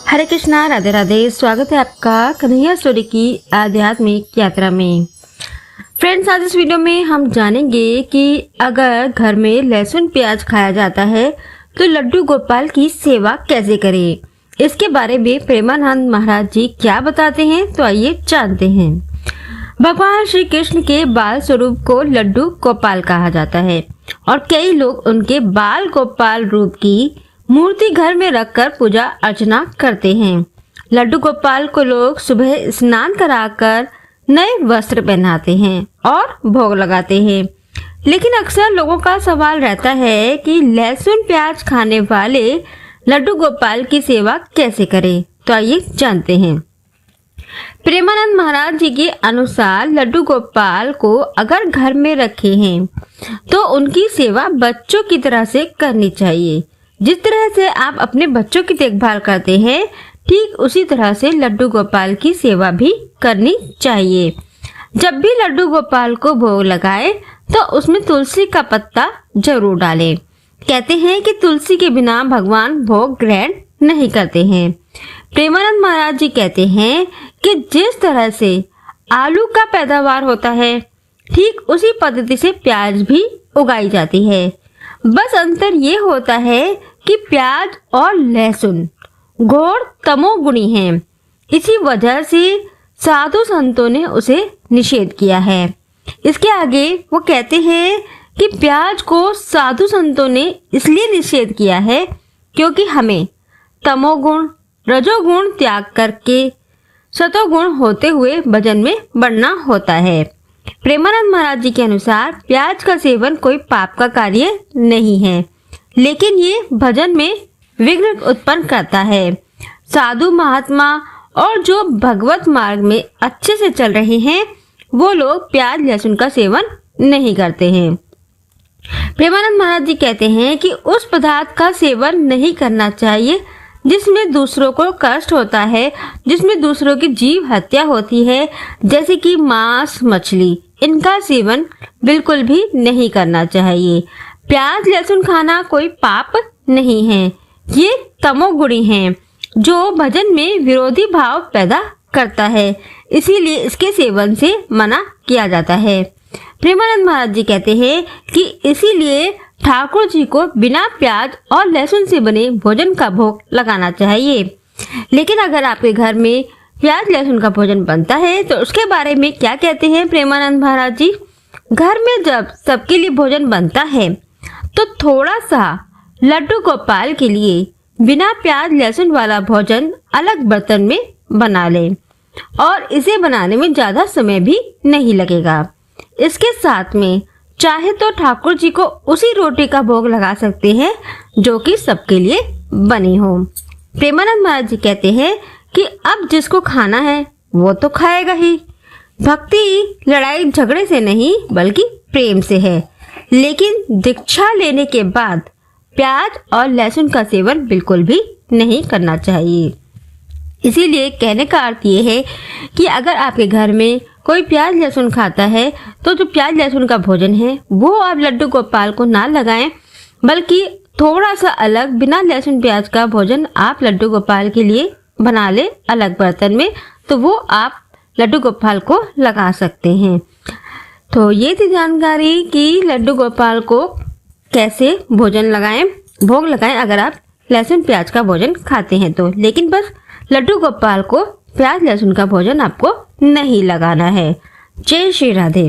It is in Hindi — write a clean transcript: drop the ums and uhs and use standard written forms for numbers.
हरे कृष्णा, राधे राधे। स्वागत है आपका कन्हैया स्टोरी की आध्यात्मिक यात्रा में। फ्रेंड्स, आज इस वीडियो में हम जानेंगे कि अगर घर में लहसुन प्याज खाया जाता है तो लड्डू गोपाल की सेवा कैसे करें। इसके बारे में प्रेमानंद महाराज जी क्या बताते हैं, तो आइए जानते हैं। भगवान श्री कृष्ण के बाल स्वरूप को लड्डू गोपाल कहा जाता है और कई लोग उनके बाल गोपाल रूप की मूर्ति घर में रखकर पूजा अर्चना करते हैं। लड्डू गोपाल को लोग सुबह स्नान कराकर नए वस्त्र पहनाते हैं और भोग लगाते हैं। लेकिन अक्सर लोगों का सवाल रहता है कि लहसुन प्याज खाने वाले लड्डू गोपाल की सेवा कैसे करें, तो आइए जानते हैं। प्रेमानंद महाराज जी के अनुसार लड्डू गोपाल को अगर घर में रखे हैं तो उनकी सेवा बच्चों की तरह से करनी चाहिए। जिस तरह से आप अपने बच्चों की देखभाल करते हैं, ठीक उसी तरह से लड्डू गोपाल की सेवा भी करनी चाहिए। जब भी लड्डू गोपाल को भोग लगाए तो उसमें तुलसी का पत्ता जरूर डालें। कहते हैं कि तुलसी के बिना भगवान भोग ग्रहण नहीं करते हैं। प्रेमानंद महाराज जी कहते हैं कि जिस तरह से आलू का पैदावार होता है, ठीक उसी पद्धति से प्याज भी उगाई जाती है। बस अंतर ये होता है कि प्याज और लहसुन घोर तमोगुणी हैं। इसी वजह से साधु संतों ने उसे निषेध किया है। इसके आगे वो कहते हैं कि प्याज को साधु संतों ने इसलिए निषेध किया है क्योंकि हमें तमोगुण रजोगुण त्याग करके सतोगुण होते हुए भजन में बढ़ना होता है। प्रेमानंद महाराज जी के अनुसार प्याज का सेवन कोई पाप का कार्य नहीं है, लेकिन ये भजन में विघ्न उत्पन्न करता है। साधु महात्मा और जो भगवत मार्ग में अच्छे से चल रहे हैं वो लोग प्याज लहसुन का सेवन नहीं करते हैं। प्रेमानंद महाराज जी कहते हैं कि उस पदार्थ का सेवन नहीं करना चाहिए जिसमें दूसरों को कष्ट होता है, जिसमें दूसरों की जीव हत्या होती है, जैसे कि मांस मछली। इनका सेवन बिल्कुल भी नहीं करना चाहिए। प्याज लहसुन खाना कोई पाप नहीं है, ये तमोगुणी हैं जो भजन में विरोधी भाव पैदा करता है, इसीलिए इसके सेवन से मना किया जाता है। प्रेमानंद महाराज जी कहते हैं कि इसीलिए ठाकुर जी को बिना प्याज और लहसुन से बने भोजन का भोग लगाना चाहिए। लेकिन अगर आपके घर में प्याज लहसुन का भोजन बनता है तो उसके बारे में क्या कहते हैं प्रेमानंद महाराज जी। घर में जब सबके लिए भोजन बनता है तो थोड़ा सा लड्डू गोपाल के लिए बिना प्याज लहसुन वाला भोजन अलग बर्तन में बना लें और इसे बनाने में ज्यादा समय भी नहीं लगेगा। इसके साथ में चाहे तो ठाकुर जी को उसी रोटी का भोग लगा सकते हैं जो कि सबके लिए बनी हो। प्रेमानंद महाराज जी कहते हैं कि अब जिसको खाना है वो तो खाएगा ही। भक्ति लड़ाई झगड़े से नहीं बल्कि प्रेम से है। लेकिन दीक्षा लेने के बाद प्याज और लहसुन का सेवन बिल्कुल भी नहीं करना चाहिए। इसीलिए कहने का अर्थ ये है कि अगर आपके घर में कोई प्याज लहसुन खाता है तो जो प्याज लहसुन का भोजन है वो आप लड्डू गोपाल को ना लगाएं, बल्कि थोड़ा सा अलग बिना लहसुन प्याज का भोजन आप लड्डू गोपाल के लिए बना ले अलग बर्तन में, तो वो आप लड्डू गोपाल को लगा सकते हैं। तो ये थी जानकारी कि लड्डू गोपाल को कैसे भोजन लगाएं, भोग लगाएं अगर आप लहसुन प्याज का भोजन खाते हैं तो। लेकिन बस लड्डू गोपाल को प्याज लहसुन का भोजन आपको नहीं लगाना है। जय श्री राधे।